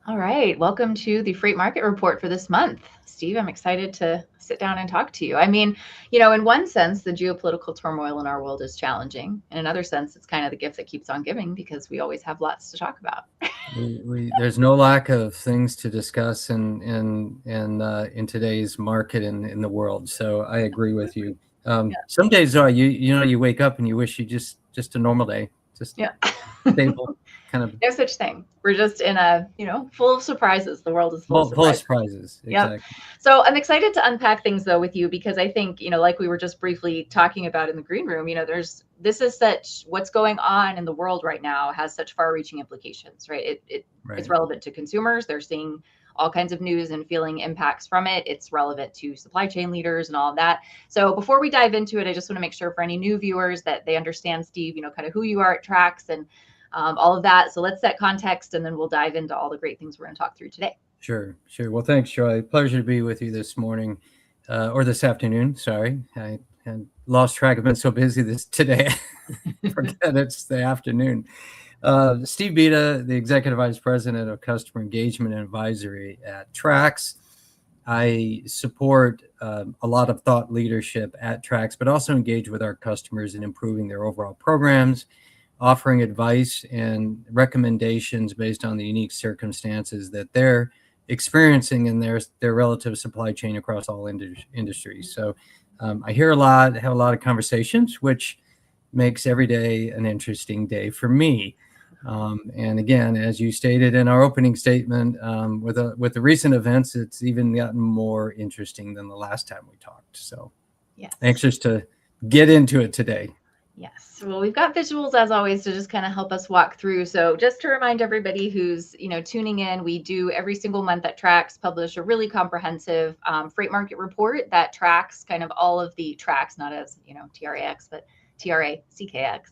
All right, welcome to the freight market report for this month. Steve, I'm excited to sit down and talk to you. I mean, in one sense, the geopolitical turmoil in our world is challenging. In another sense, it's kind of the gift that keeps on giving because we always have lots to talk about. There's no lack of things to discuss in today's market and in the world. So I agree with you. Yeah. Some days though, you wake up and you wish you just a normal day, just Yeah. stable, kind of No such thing. We're just in a, full of surprises. The world is full of full of surprises. surprises. Yep. Exactly. So I'm excited to unpack things though with you because I think, like we were just briefly talking about in the green room, what's going on in the world right now has such far-reaching implications, right? It's Right. relevant to consumers. They're seeing all kinds of news and feeling impacts from it. It's relevant to supply chain leaders and all of that. So before we dive into it, I just want to make sure for any new viewers that they understand, Steve, kind of who you are at Trax and all of that. So let's set context and then we'll dive into all the great things we're going to talk through today. Sure. Well, thanks, Joy. Pleasure to be with you this morning, or this afternoon. Sorry, I had lost track. I've been so busy today. Forget it's the afternoon. Steve Beta, the Executive Vice President of Customer Engagement and Advisory at Trax. I support a lot of thought leadership at Trax, but also engage with our customers in improving their overall programs, offering advice and recommendations based on the unique circumstances that they're experiencing in their relative supply chain across all industries. So I hear a lot, have a lot of conversations, which makes every day an interesting day for me. And again, as you stated in our opening statement, with the recent events, it's even gotten more interesting than the last time we talked. So Yes. Anxious to get into it today. Yes. Well, we've got visuals as always to just kind of help us walk through. So just to remind everybody who's, tuning in, we do every single month at Trax publish a really comprehensive freight market report that tracks kind of all of the tracks, not as, TRAX, but TRACKX,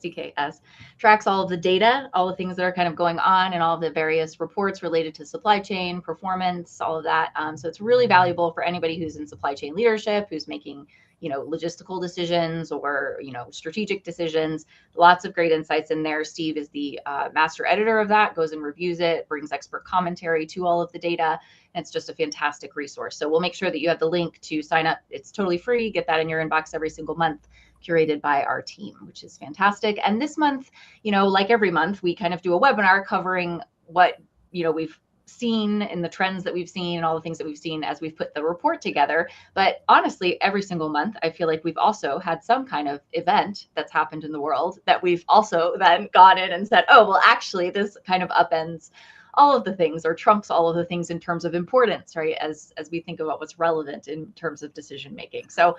CKS, tracks all of the data, all the things that are kind of going on and all of the various reports related to supply chain performance, all of that. So it's really valuable for anybody who's in supply chain leadership, who's making logistical decisions or, strategic decisions. Lots of great insights in there. Steve is the master editor of that, goes and reviews it, brings expert commentary to all of the data. And it's just a fantastic resource. So we'll make sure that you have the link to sign up. It's totally free. Get that in your inbox every single month, curated by our team, which is fantastic. And this month, like every month, we kind of do a webinar covering what, we've seen in the trends that we've seen and all the things that we've seen as we've put the report together. But honestly, every single month, I feel like we've also had some kind of event that's happened in the world that we've also then gone in and said, oh, well, actually, this kind of upends all of the things or trumps all of the things in terms of importance, right? As we think about what's relevant in terms of decision making. So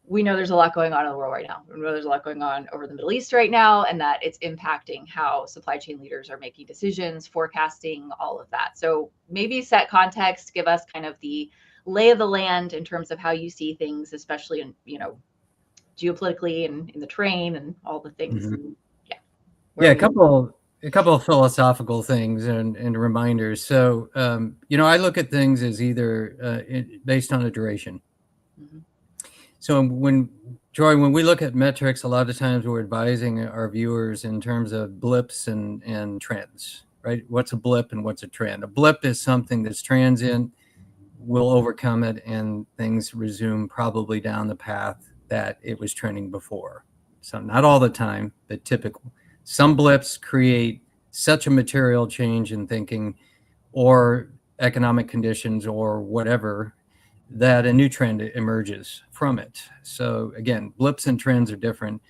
we know there's a lot going on in the world right now. We know there's a lot going on over the Middle East right now, and that it's impacting how supply chain leaders are making decisions, forecasting, all of that. So maybe set context, give us kind of the lay of the land in terms of how you see things, especially in, geopolitically and in the train and all the things. Mm-hmm. Yeah. Yeah, a couple of philosophical things and reminders. So, I look at things as either based on a duration. Mm-hmm. So when we look at metrics, a lot of times we're advising our viewers in terms of blips and trends, right? What's a blip and what's a trend? A blip is something that's transient, we'll overcome it, and things resume probably down the path that it was trending before. So not all the time, but typical. Some blips create such a material change in thinking or economic conditions or whatever that a new trend emerges from it. So again, blips and trends are different,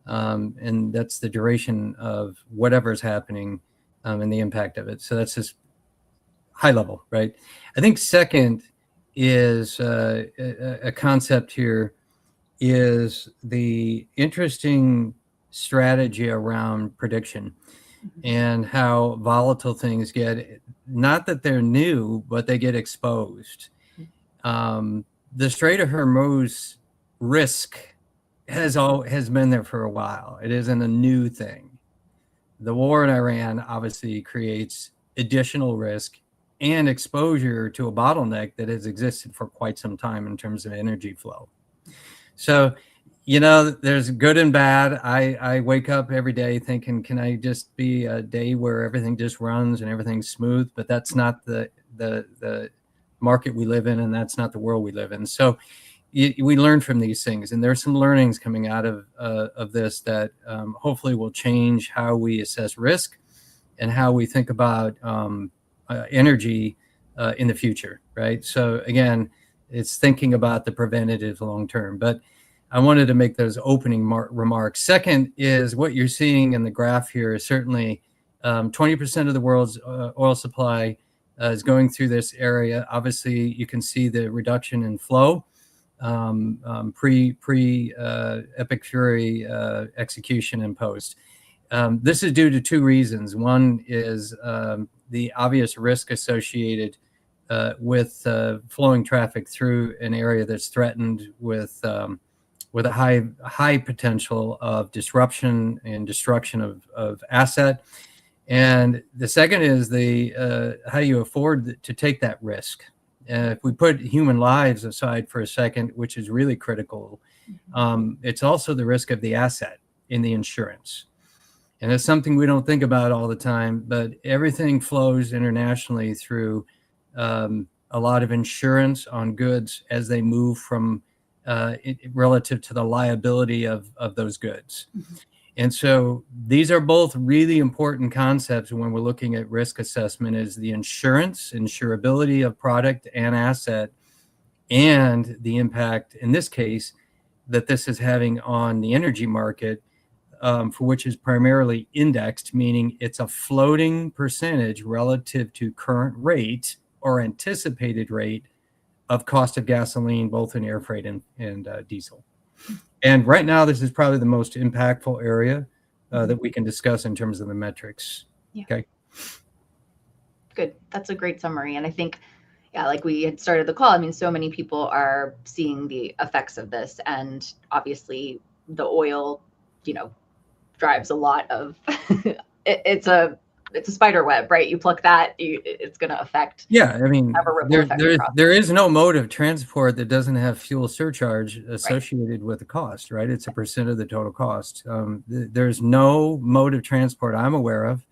and that's the duration of whatever is happening and the impact of it. So that's just high level, right? I think second is a concept here is the interesting strategy around prediction and how volatile things get. Not that they're new, but they get exposed. The Strait of Hormuz risk has been there for a while. It isn't a new thing. The war in Iran obviously creates additional risk and exposure to a bottleneck that has existed for quite some time in terms of energy flow. So There's good and bad. I wake up every day thinking, can I just be a day where everything just runs and everything's smooth? But that's not the market we live in, and that's not the world we live in. So we learn from these things, and there's some learnings coming out of this that hopefully will change how we assess risk and how we think about energy in the future, right? So again, it's thinking about the preventative long term. But I wanted to make those opening remarks. Second is what you're seeing in the graph here is certainly 20% of the world's oil supply is going through this area. Obviously, you can see the reduction in flow pre Epic Fury execution and post. This is due to two reasons. One is the obvious risk associated with flowing traffic through an area that's threatened with a high potential of disruption and destruction of asset. And the second is how do you afford to take that risk? If we put human lives aside for a second, which is really critical, it's also the risk of the asset in the insurance. And it's something we don't think about all the time, but everything flows internationally through a lot of insurance on goods as they move from relative to the liability of those goods. Mm-hmm. And so these are both really important concepts when we're looking at risk assessment, is the insurability of product and asset, and the impact, in this case, that this is having on the energy market, for which is primarily indexed, meaning it's a floating percentage relative to current rate or anticipated rate of cost of gasoline, both in air freight and diesel. And right now, this is probably the most impactful area that we can discuss in terms of the metrics. Yeah. Okay. Good. That's a great summary. And I think, like we had started the call, I mean, so many people are seeing the effects of this. And obviously the oil, drives a lot of, it's a spider web, right? You pluck that, it's going to affect. Yeah, I mean, there is no mode of transport that doesn't have fuel surcharge associated with the cost, right? It's a percent of the total cost. There's no mode of transport I'm aware of,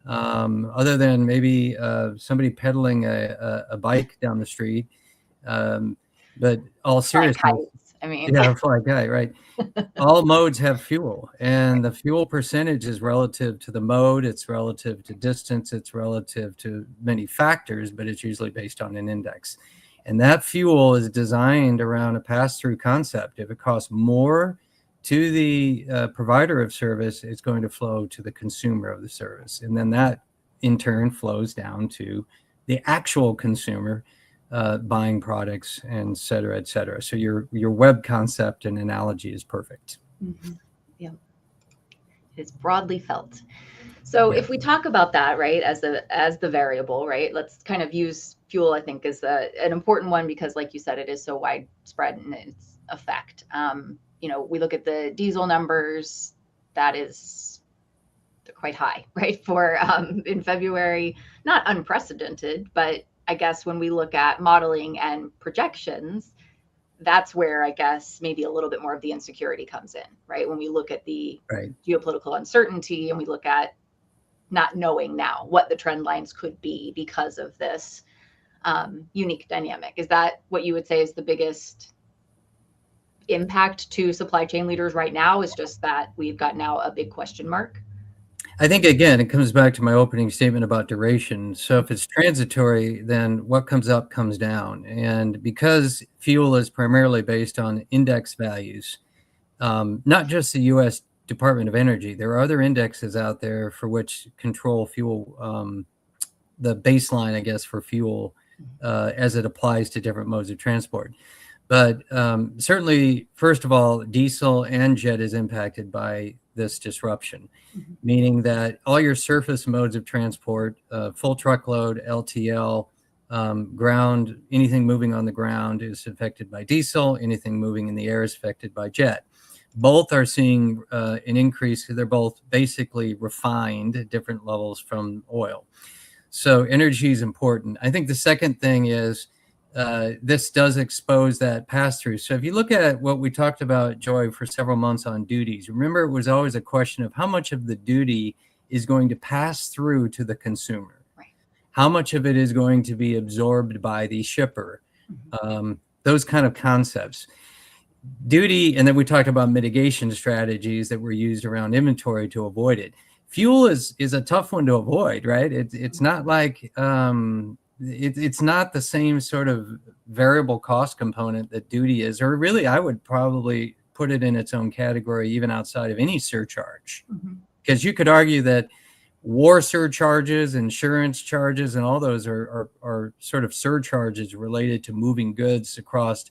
other than maybe somebody pedaling a bike down the street. But all seriousness, I mean, fly guy, right? All modes have fuel, and the fuel percentage is relative to the mode. It's relative to distance. It's relative to many factors, but it's usually based on an index. And that fuel is designed around a pass-through concept. If it costs more to the provider of service, it's going to flow to the consumer of the service. And then that in turn flows down to the actual consumer buying products, and et cetera, et cetera. So your web concept and analogy is perfect. Mm-hmm. Yeah, it's broadly felt. So if we talk about that, right, as the variable, right, let's kind of use fuel, I think, as an important one, because like you said, it is so widespread in its effect. We look at the diesel numbers, they're quite high, right, for in February, not unprecedented, but I guess when we look at modeling and projections, that's where I guess maybe a little bit more of the insecurity comes in, right? When we look at the geopolitical uncertainty and we look at not knowing now what the trend lines could be because of this unique dynamic. Is that what you would say is the biggest impact to supply chain leaders right now, is just that we've got now a big question mark? I think, again, it comes back to my opening statement about duration. So if it's transitory, then what comes up comes down. And because fuel is primarily based on index values, not just the U.S. Department of Energy, there are other indexes out there for which control fuel, the baseline, I guess, for fuel as it applies to different modes of transport. But certainly, first of all, diesel and jet is impacted by this disruption, meaning that all your surface modes of transport, full truckload, LTL, ground, anything moving on the ground is affected by diesel. Anything moving in the air is affected by jet. Both are seeing an increase. They're both basically refined at different levels from oil. So energy is important. I think the second thing is this does expose that pass through. So if you look at what we talked about, Joy, for several months on duties, remember it was always a question of how much of the duty is going to pass through to the consumer. Right. How much of it is going to be absorbed by the shipper? Those kind of concepts. Duty, and then we talked about mitigation strategies that were used around inventory to avoid it. Fuel is a tough one to avoid, right? It's not like it's not the same sort of variable cost component that duty is, or really I would probably put it in its own category even outside of any surcharge, because you could argue that war surcharges, insurance charges, and all those are sort of surcharges related to moving goods across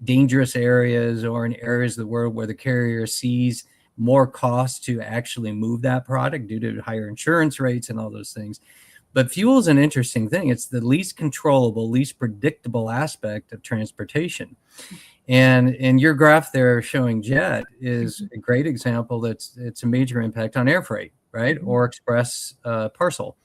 dangerous areas or in areas of the world where the carrier sees more cost to actually move that product due to higher insurance rates and all those things. But fuel is an interesting thing. It's the least controllable, least predictable aspect of transportation. And your graph there showing jet is a great example. It's a major impact on air freight, right? Or express parcel.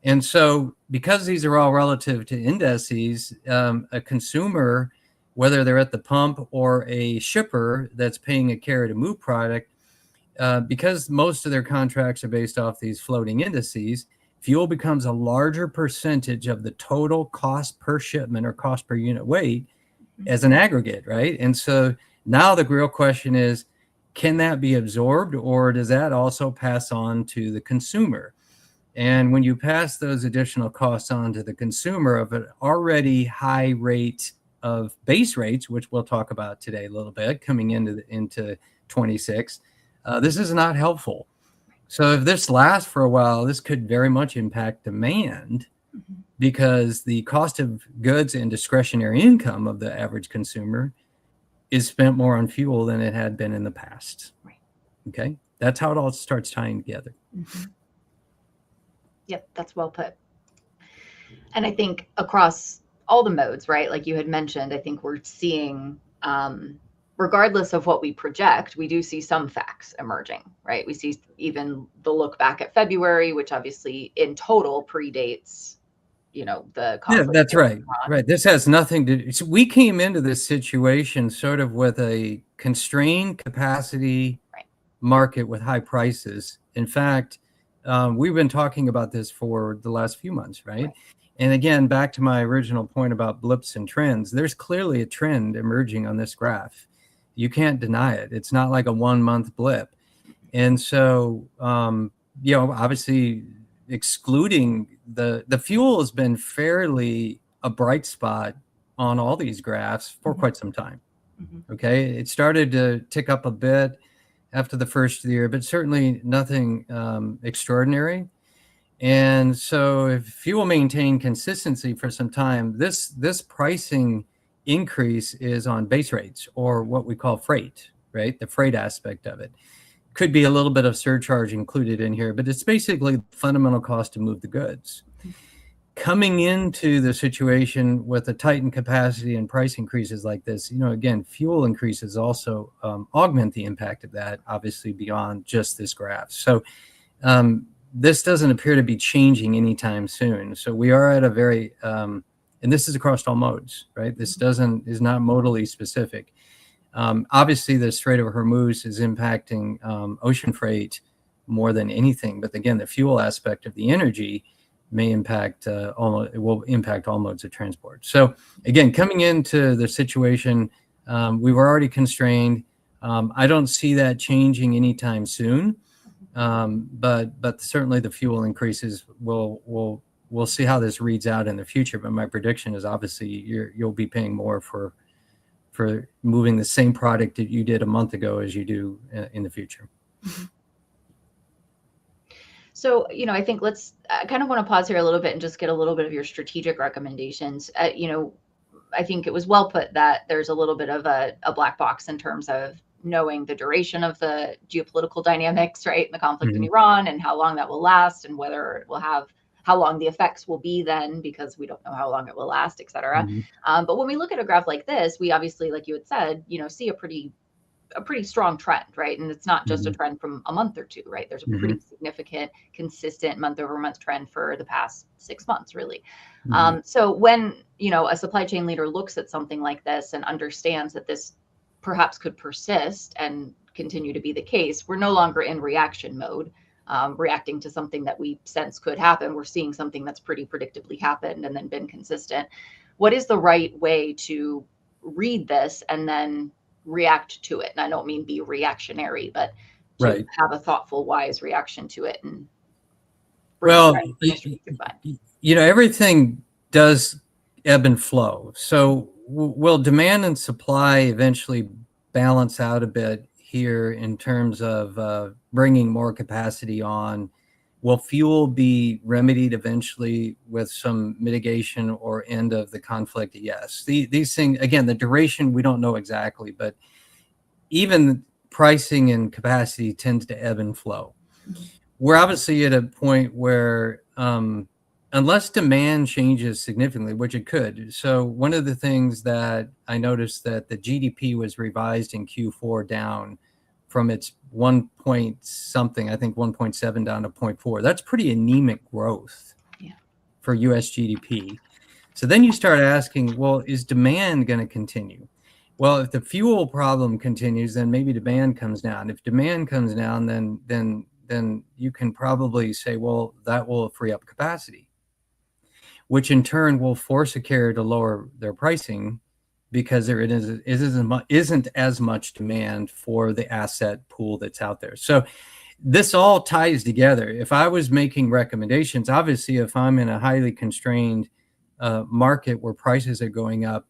And so because these are all relative to indices, a consumer, whether they're at the pump or a shipper that's paying a carrier to move product, because most of their contracts are based off these floating indices, fuel becomes a larger percentage of the total cost per shipment or cost per unit weight as an aggregate, right? And so now the real question is, can that be absorbed, or does that also pass on to the consumer? And when you pass those additional costs on to the consumer of an already high rate of base rates, which we'll talk about today a little bit coming into 26, this is not helpful. So if this lasts for a while, this could very much impact demand, because the cost of goods and discretionary income of the average consumer is spent more on fuel than it had been in the past. Right. Okay, that's how it all starts tying together. Yep, that's well put. And I think across all the modes, right, like you had mentioned, I think we're seeing, regardless of what we project, we do see some facts emerging, right? We see even the look back at February, which obviously in total predates, the conflict. Yeah, that's right. Right. This has nothing to do. So we came into this situation sort of with a constrained capacity market with high prices. In fact, we've been talking about this for the last few months, right? And again, back to my original point about blips and trends, there's clearly a trend emerging on this graph. You can't deny it. It's not like a 1 month blip. And so, obviously excluding the fuel has been fairly a bright spot on all these graphs for quite some time. Okay. It started to tick up a bit after the first year, but certainly nothing extraordinary. And so if fuel maintained consistency for some time, this pricing increase is on base rates, or what we call freight, right? The freight aspect of it. Could be a little bit of surcharge included in here, but it's basically the fundamental cost to move the goods. Coming into the situation with a tightened capacity and price increases like this, again, fuel increases also augment the impact of that, obviously beyond just this graph. So this doesn't appear to be changing anytime soon. So we are at a very, and this is across all modes, right? This is not modally specific. Obviously, the Strait of Hormuz is impacting ocean freight more than anything. But again, the fuel aspect of the energy may impact it will impact all modes of transport. So again, coming into the situation, we were already constrained. I don't see that changing anytime soon. But certainly the fuel increases we'll see how this reads out in the future. But my prediction is obviously you'll be paying more for moving the same product that you did a month ago as you do in the future. So, I think I kind of want to pause here a little bit and just get a little bit of your strategic recommendations. I think it was well put that there's a little bit of a black box in terms of knowing the duration of the geopolitical dynamics, right? And the conflict in Iran and how long that will last, and whether it will have, how long the effects will be then, because we don't know how long it will last, et cetera. But when we look at a graph like this, we obviously, like you had said, see a pretty a pretty strong trend, right? And it's not just a Mhm. trend from a month or two, right? There's a Mhm. pretty significant, consistent month-over-month trend for the past 6 months, really. Mhm. So when, a supply chain leader looks at something like this and understands that this perhaps could persist and continue to be the case, we're no longer in reaction mode, reacting to something that we sense could happen. We're seeing something that's pretty predictably happened and then been consistent. What is the right way to read this and then react to it? And I don't mean be reactionary, but to Right. have a thoughtful, wise reaction to it and Well, bring a strategic mind. everything does ebb and flow. So will demand and supply eventually balance out a bit here in terms of bringing more capacity on? Will fuel be remedied eventually with some mitigation or end of the conflict? Yes. These things, again, the duration, we don't know exactly, but even pricing and capacity tends to ebb and flow. Mm-hmm. We're obviously at a point where, unless demand changes significantly, which it could. So one of the things that I noticed that the GDP was revised in Q4 down from its 1 point something, I think 1.7 down to 0.4. That's pretty anemic growth for US GDP. So then you start asking, well, is demand going to continue? Well, if the fuel problem continues, then maybe demand comes down. If demand comes down, then you can probably say, well, that will free up capacity, which in turn will force a carrier to lower their pricing because there isn't as much demand for the asset pool that's out there. So this all ties together. If I was making recommendations, obviously, if I'm in a highly constrained market where prices are going up,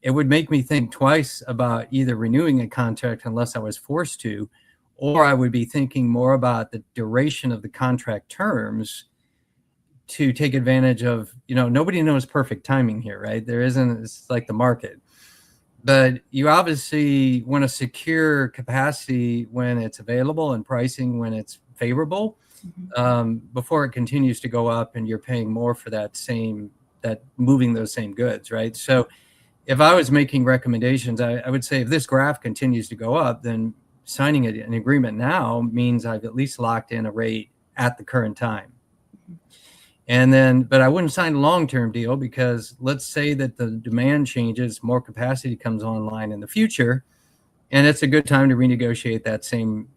it would make me think twice about either renewing a contract unless I was forced to, or I would be thinking more about the duration of the contract terms to take advantage of, nobody knows perfect timing here, right? There isn't, it's like the market. But you obviously want to secure capacity when it's available and pricing when it's favorable, before it continues to go up and you're paying more for that moving those same goods, right? So if I was making recommendations, I would say if this graph continues to go up, then signing an agreement now means I've at least locked in a rate at the current time. And then, but I wouldn't sign a long-term deal because let's say that the demand changes, more capacity comes online in the future, and it's a good time to renegotiate that same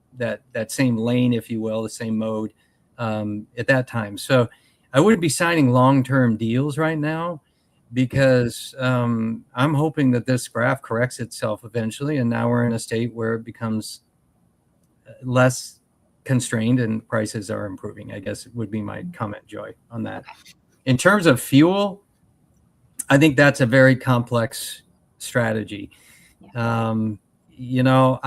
lane, if you will, the same mode at that time. So I wouldn't be signing long-term deals right now because I'm hoping that this graph corrects itself eventually, and now we're in a state where it becomes less constrained and prices are improving, I guess would be my comment, Joy, on that. In terms of fuel, I think that's a very complex strategy. I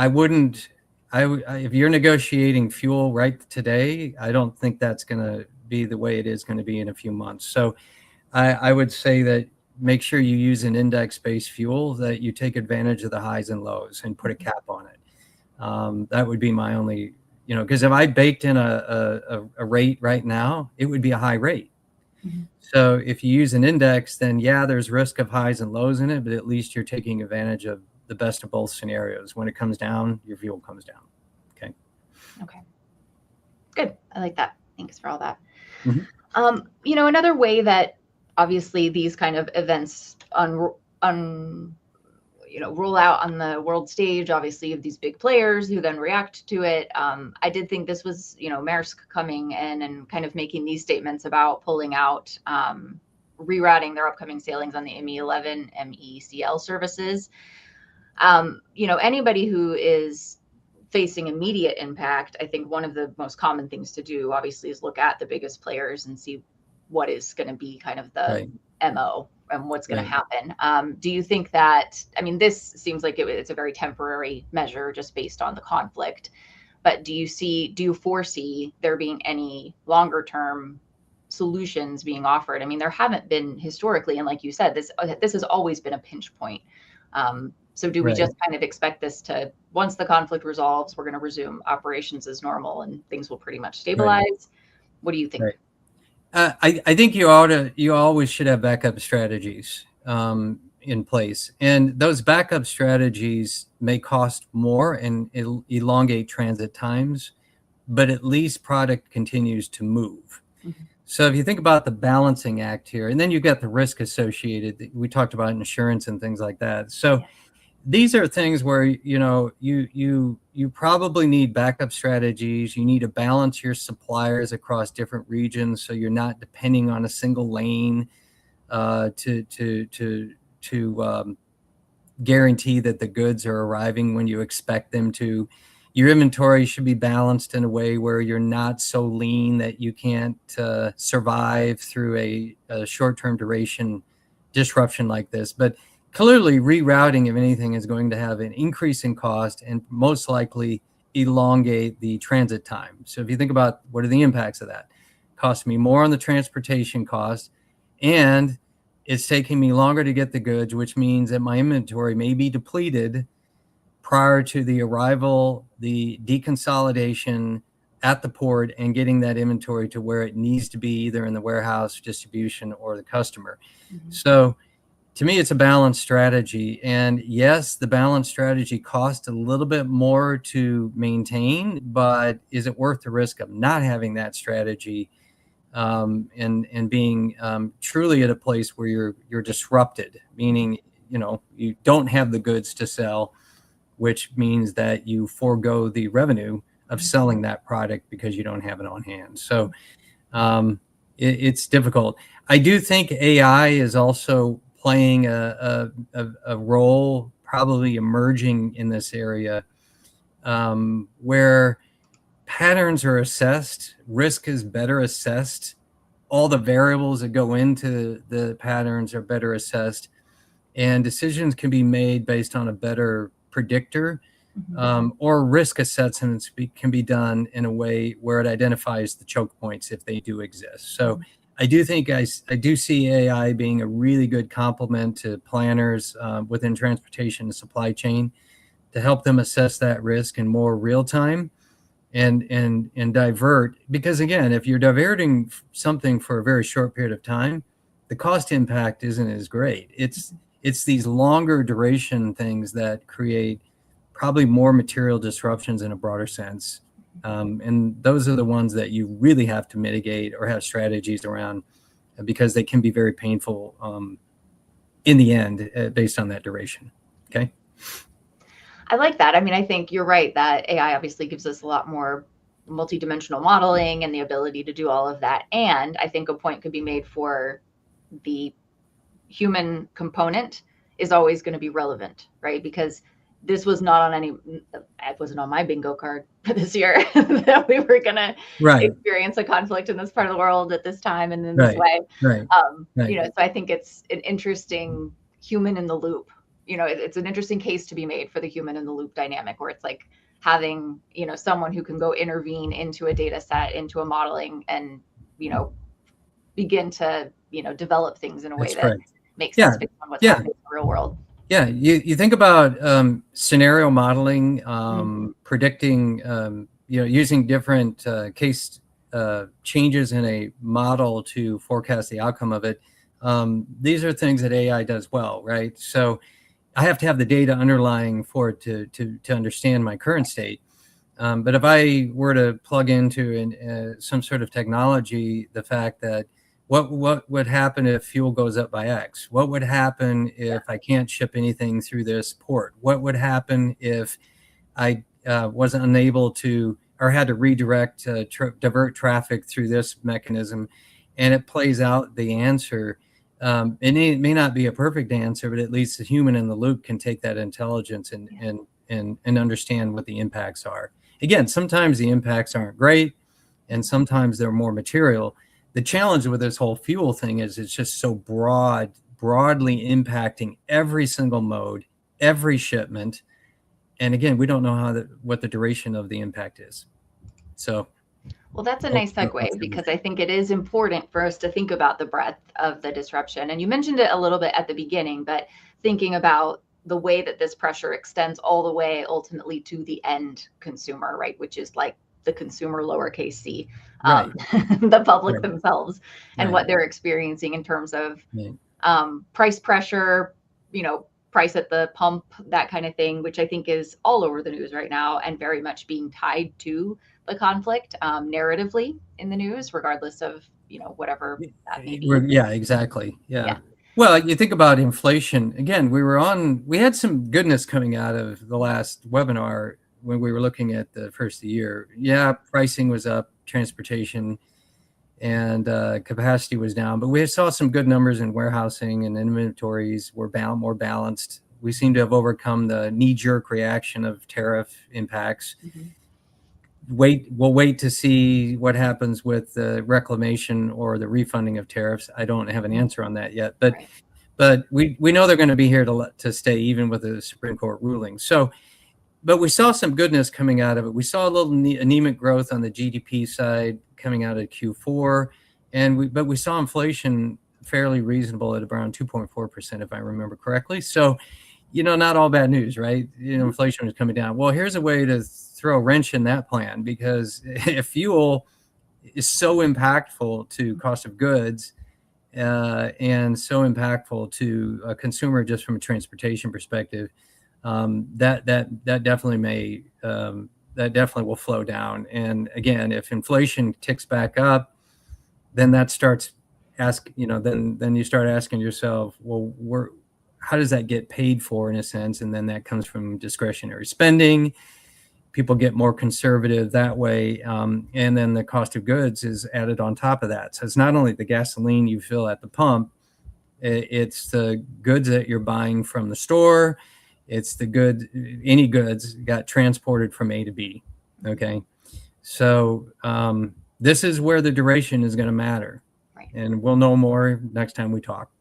wouldn't, if you're negotiating fuel right today, I don't think that's going to be the way it is going to be in a few months. So I would say that make sure you use an index-based fuel, that you take advantage of the highs and lows and put a cap on it. That would be my only, because if I baked in a rate right now, it would be a high rate. So if you use an index, then there's risk of highs and lows in it, but at least you're taking advantage of the best of both scenarios. When it comes down, your fuel comes down. Okay. Good. I like that. Thanks for all that. Mm-hmm. Another way that obviously these kind of events roll out on the world stage, obviously, of these big players who then react to it. I did think this was, Maersk coming in and kind of making these statements about pulling out, rerouting their upcoming sailings on the ME11 MECL services. Anybody who is facing immediate impact, I think one of the most common things to do, obviously, is look at the biggest players and see what is going to be kind of the MO and what's going to happen. Do you think that, this seems like it's a very temporary measure just based on the conflict, but do you foresee there being any longer term solutions being offered? There haven't been historically, and like you said, this has always been a pinch point. So do we just kind of expect this to, once the conflict resolves, we're going to resume operations as normal and things will pretty much stabilize? What do you think? I think you always should have backup strategies. in place. And those backup strategies may cost more and elongate transit times, but at least product continues to move. Mm-hmm. So if you think about the balancing act here, and then you've got the risk associated, we talked about insurance and things like that. So these are things where, you probably need backup strategies. You need to balance your suppliers across different regions, so you're not depending on a single lane to guarantee that the goods are arriving when you expect them to. Your inventory should be balanced in a way where you're not so lean that you can't survive through a short-term duration disruption like this. But clearly, rerouting, if anything, is going to have an increase in cost and most likely elongate the transit time. So if you think about what are the impacts of that, it costs me more on the transportation cost, and it's taking me longer to get the goods, which means that my inventory may be depleted prior to the arrival, the deconsolidation at the port, and getting that inventory to where it needs to be, either in the warehouse, distribution, or the customer. Mm-hmm. So to me, it's a balanced strategy. And yes, the balanced strategy costs a little bit more to maintain, but is it worth the risk of not having that strategy? And being truly at a place where you're disrupted, meaning you don't have the goods to sell, which means that you forego the revenue of selling that product because you don't have it on hand. So it's difficult. I do think AI is also playing a role, probably emerging in this area, where patterns are assessed, risk is better assessed, all the variables that go into the patterns are better assessed, and decisions can be made based on a better predictor, or risk assessments can be done in a way where it identifies the choke points if they do exist. So I do think I do see AI being a really good complement to planners within transportation and supply chain to help them assess that risk in more real time. And divert, because again, if you're diverting something for a very short period of time, the cost impact isn't as great. It's these longer duration things that create probably more material disruptions in a broader sense, and those are the ones that you really have to mitigate or have strategies around, because they can be very painful in the end based on that duration. Okay. I like that. I mean, I think you're right that AI obviously gives us a lot more multidimensional modeling and the ability to do all of that. And I think a point could be made for the human component is always going to be relevant, right? Because this was not on it wasn't on my bingo card for this year that we were going to experience a conflict in this part of the world at this time and in this way. So I think it's an interesting human in the loop. It's an interesting case to be made for the human in the loop dynamic, where it's like having, someone who can go intervene into a data set, into a modeling, and, begin to, develop things in a way that makes sense based on what's happening in the real world. Yeah, you think about scenario modeling, predicting, using different case changes in a model to forecast the outcome of it. These are things that AI does well, right? So I have to have the data underlying for it to understand my current state. But if I were to plug into some sort of technology, the fact that what would happen if fuel goes up by X? What would happen if I can't ship anything through this port? What would happen if I wasn't unable to, or had to redirect, divert traffic through this mechanism? And it plays out the answer. It may not be a perfect answer, but at least the human in the loop can take that intelligence and understand what the impacts are. Again, sometimes the impacts aren't great, and sometimes they're more material. The challenge with this whole fuel thing is it's just so broadly impacting every single mode, every shipment. And again, we don't know what the duration of the impact is. So, well, that's a nice segue, because I think it is important for us to think about the breadth of the disruption. And you mentioned it a little bit at the beginning, but thinking about the way that this pressure extends all the way ultimately to the end consumer, right? Which is like the consumer lowercase c, the public themselves, and what they're experiencing in terms of price pressure, price at the pump, that kind of thing, which I think is all over the news right now and very much being tied to the conflict narratively in the news, regardless of, whatever that may be. Yeah, exactly. Yeah. Well, you think about inflation. Again, we had some goodness coming out of the last webinar when we were looking at the first of the year. Yeah, pricing was up, transportation and capacity was down, but we saw some good numbers in warehousing, and inventories were more balanced. We seem to have overcome the knee-jerk reaction of tariff impacts. We'll wait to see what happens with the reclamation or the refunding of tariffs. I don't have an answer on that yet, but Right. but we know they're going to be here to stay, even with the Supreme Court ruling. So, but we saw some goodness coming out of it. We saw a little anemic growth on the GDP side coming out of Q4, but we saw inflation fairly reasonable at around 2.4%, if I remember correctly. So, not all bad news, right? Inflation is coming down. Well, here's a way to throw a wrench in that plan, because if fuel is so impactful to cost of goods and so impactful to a consumer just from a transportation perspective, that definitely will flow down. And again, if inflation ticks back up, then that starts then you start asking yourself, well, how does that get paid for, in a sense? And then that comes from discretionary spending. People get more conservative that way. And then the cost of goods is added on top of that. So it's not only the gasoline you fill at the pump, it's the goods that you're buying from the store. It's any goods got transported from A to B. Okay. So this is where the duration is going to matter. Right. And we'll know more next time we talk.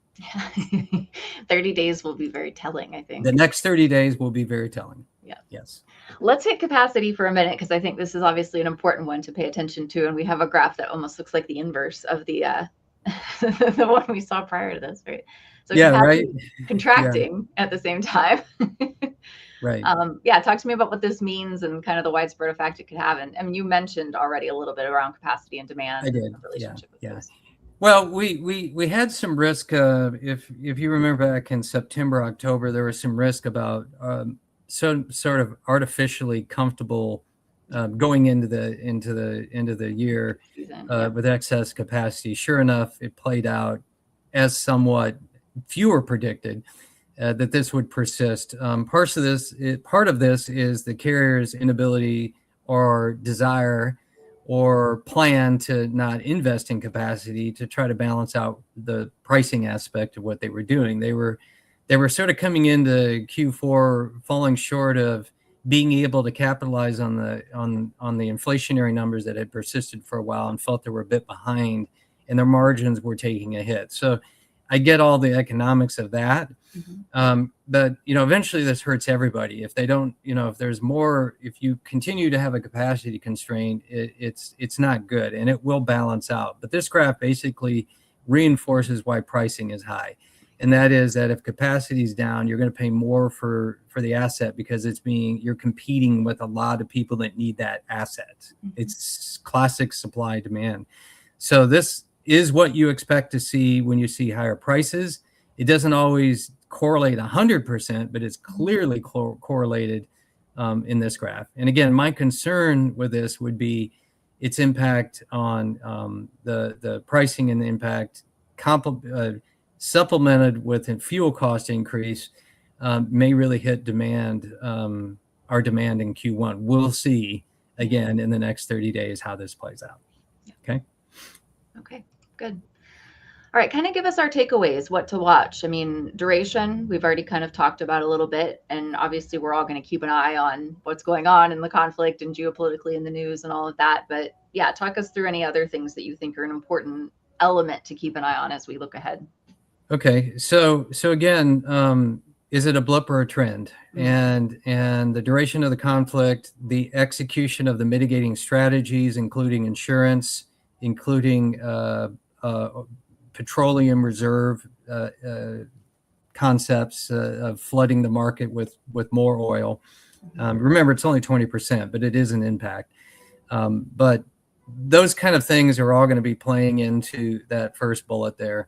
30 days will be very telling, I think. The next 30 days will be very telling. Yeah. Yes. Let's hit capacity for a minute, because I think this is obviously an important one to pay attention to. And we have a graph that almost looks like the inverse of the the one we saw prior to this, right? So right. Contracting at the same time. Right. Talk to me about what this means and kind of the widespread effect it could have. And I mean, you mentioned already a little bit around capacity and demand. I did. And the relationship with those. Well, we had some risk. If you remember back in September, October, there was some risk about sort of artificially comfortable going into the end of the year with excess capacity. Sure enough, it played out as somewhat fewer predicted that this would persist. Part of this is the carrier's inability or desire or plan to not invest in capacity to try to balance out the pricing aspect of what they were doing. They were sort of coming into Q4 falling short of being able to capitalize on the inflationary numbers that had persisted for a while, and felt they were a bit behind, and their margins were taking a hit. So I get all the economics of that. But eventually this hurts everybody. If they don't, if you continue to have a capacity constraint, it's not good, and it will balance out. But this graph basically reinforces why pricing is high. And that is that if capacity is down, you're going to pay more for the asset, because you're competing with a lot of people that need that asset. It's classic supply demand. So this is what you expect to see when you see higher prices. It doesn't always correlate 100%, but it's clearly correlated in this graph. And again, my concern with this would be its impact on the pricing, and the impact supplemented with a fuel cost increase may really hit our demand in Q1. We'll see again in the next 30 days how this plays out. Okay, good. All right, kind of give us our takeaways, what to watch. I mean, duration, we've already kind of talked about a little bit, and obviously we're all going to keep an eye on what's going on in the conflict and geopolitically in the news and all of that. But yeah, talk us through any other things that you think are an important element to keep an eye on as we look ahead. Okay, so again, is it a blip or a trend? And the duration of the conflict, the execution of the mitigating strategies, including insurance, including petroleum reserve concepts of flooding the market with more oil. Remember, it's only 20%, but it is an impact. But those kind of things are all going to be playing into that first bullet there.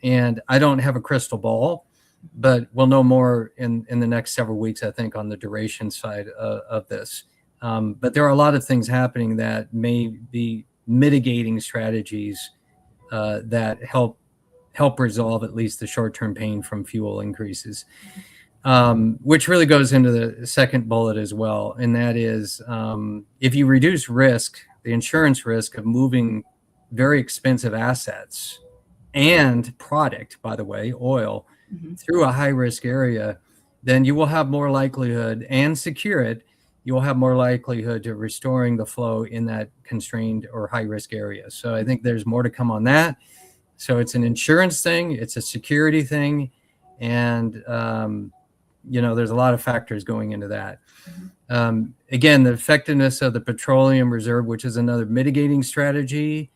And I don't have a crystal ball. but we'll know more in the next several weeks, I think, on the duration side of this. But there are a lot of things happening that may be mitigating strategies that help resolve at least the short-term pain from fuel increases, which really goes into the second bullet as well. And that is, if you reduce risk, the insurance risk of moving very expensive assets and product, by the way, oil, through a high-risk area, then you will have more likelihood, and secure it, you will have more likelihood to restoring the flow in that constrained or high-risk area. So I think there's more to come on that. So it's an insurance thing, it's a security thing, and there's a lot of factors going into that. Again, the effectiveness of the petroleum reserve, which is another mitigating strategy.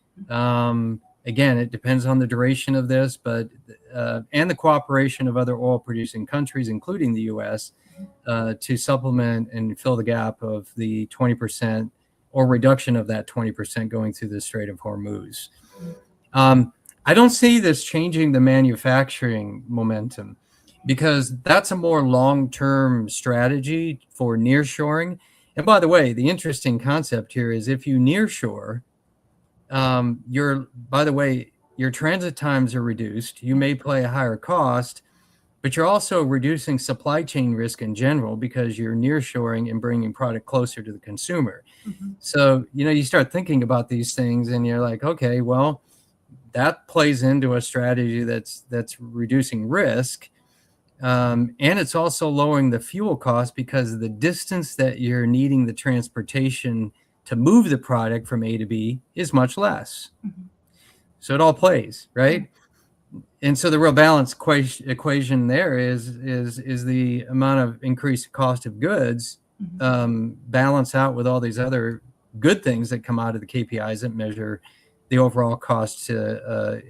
Again, it depends on the duration of this, but and the cooperation of other oil-producing countries, including the U.S., to supplement and fill the gap of the 20% or reduction of that 20% going through the Strait of Hormuz. I don't see this changing the manufacturing momentum, because that's a more long-term strategy for nearshoring. And by the way, the interesting concept here is if you nearshore, your transit times are reduced. You may pay a higher cost, but you're also reducing supply chain risk in general because you're nearshoring and bringing product closer to the consumer. So, you start thinking about these things and you're like, okay, well, that plays into a strategy that's reducing risk. And it's also lowering the fuel cost because the distance that you're needing the transportation to move the product from A to B is much less. So it all plays, right? And so the real balance equation there is the amount of increased cost of goods balance out with all these other good things that come out of the KPIs that measure the overall cost to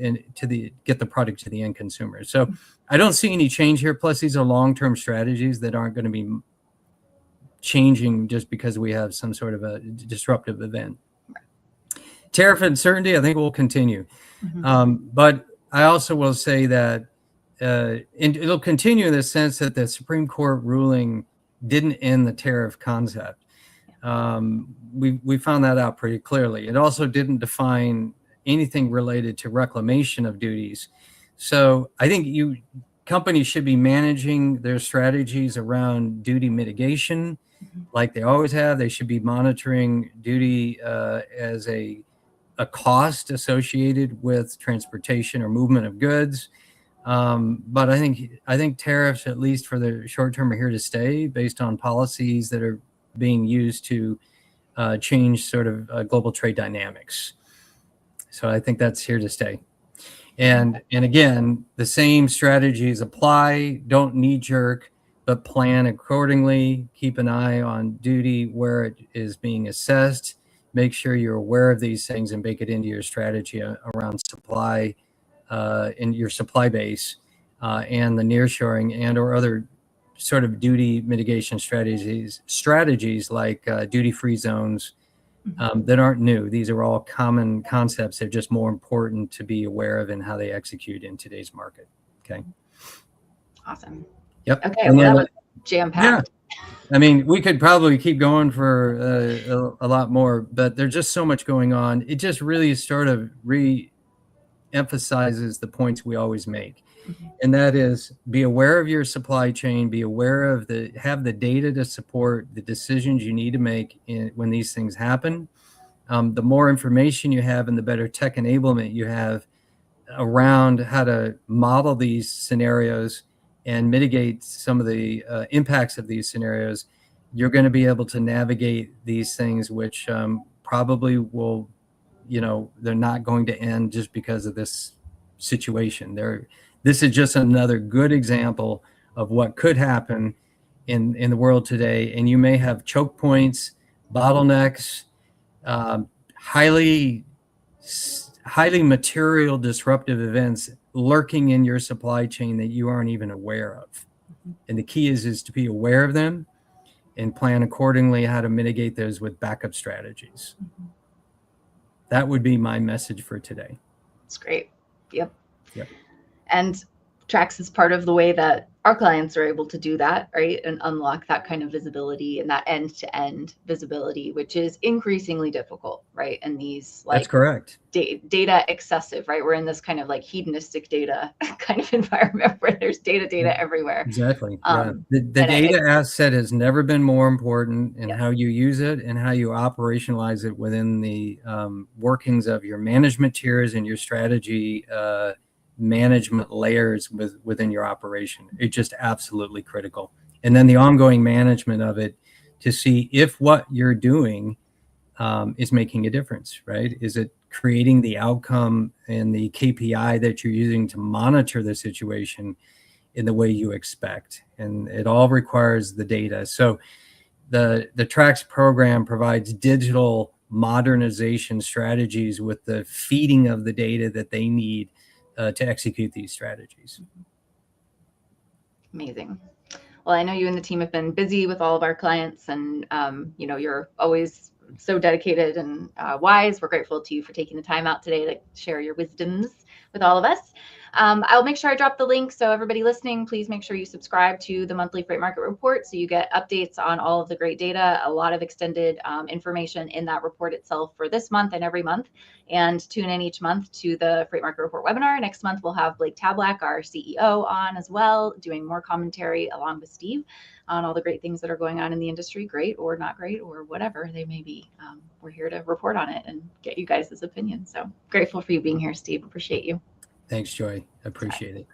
get the product to the end consumer. So I don't see any change here. Plus, these are long-term strategies that aren't going to be changing just because we have some sort of a disruptive event. Tariff uncertainty, I think, will continue. But I also will say that it'll continue in the sense that the Supreme Court ruling didn't end the tariff concept. We found that out pretty clearly. It also didn't define anything related to reclamation of duties. So I think companies should be managing their strategies around duty mitigation like they always have. They should be monitoring duty as a cost associated with transportation or movement of goods. But I think tariffs, at least for the short term, are here to stay based on policies that are being used to change sort of global trade dynamics. So I think that's here to stay. And again, the same strategies apply. Don't knee jerk, but plan accordingly. Keep an eye on duty where it is being assessed. Make sure you're aware of these things and bake it into your strategy around supply in your supply base and the nearshoring and or other sort of duty mitigation strategies like duty-free zones that aren't new. These are all common concepts. They're just more important to be aware of in how they execute in today's market. Okay. Awesome. Yep. Okay. Well, that was jam-packed. Yeah. I mean, we could probably keep going for a lot more, but there's just so much going on. It just really sort of re-emphasizes the points we always make. And that is, be aware of your supply chain, be aware of have the data to support the decisions you need to make when these things happen. The more information you have and the better tech enablement you have around how to model these scenarios and mitigate some of the impacts of these scenarios, you're going to be able to navigate these things, which probably will, they're not going to end just because of this situation. This is just another good example of what could happen in the world today. And you may have choke points, bottlenecks, highly material disruptive events lurking in your supply chain that you aren't even aware of. And the key is to be aware of them and plan accordingly how to mitigate those with backup strategies. That would be my message for today. That's great. Yep. Yep. And Tracks is part of the way that our clients are able to do that, right? And unlock that kind of visibility and that end-to-end visibility, which is increasingly difficult, right? And these That's like correct. data excessive, right? We're in this kind of like hedonistic data kind of environment where there's data everywhere. Exactly. Yeah. The And data asset has never been more important in Yes. how you use it and how you operationalize it within the workings of your management tiers and your strategy management layers within your operation. It's just absolutely critical. And then the ongoing management of it to see if what you're doing is making a difference, right? Is it creating the outcome and the KPI that you're using to monitor the situation in the way you expect? And it all requires the data. So the Tracks program provides digital modernization strategies with the feeding of the data that they need to execute these strategies. Amazing. Well, I know you and the team have been busy with all of our clients, and you're always so dedicated and wise. We're grateful to you for taking the time out today to share your wisdoms with all of us. I'll make sure I drop the link. So everybody listening, please make sure you subscribe to the monthly freight market report so you get updates on all of the great data, a lot of extended information in that report itself for this month and every month. And tune in each month to the Freight Market Report webinar. Next month, we'll have Blake Tablack, our CEO, on as well, doing more commentary along with Steve on all the great things that are going on in the industry, great or not great or whatever they may be. We're here to report on it and get you guys' opinion. So grateful for you being here, Steve. Appreciate you. Thanks, Joy. I appreciate it.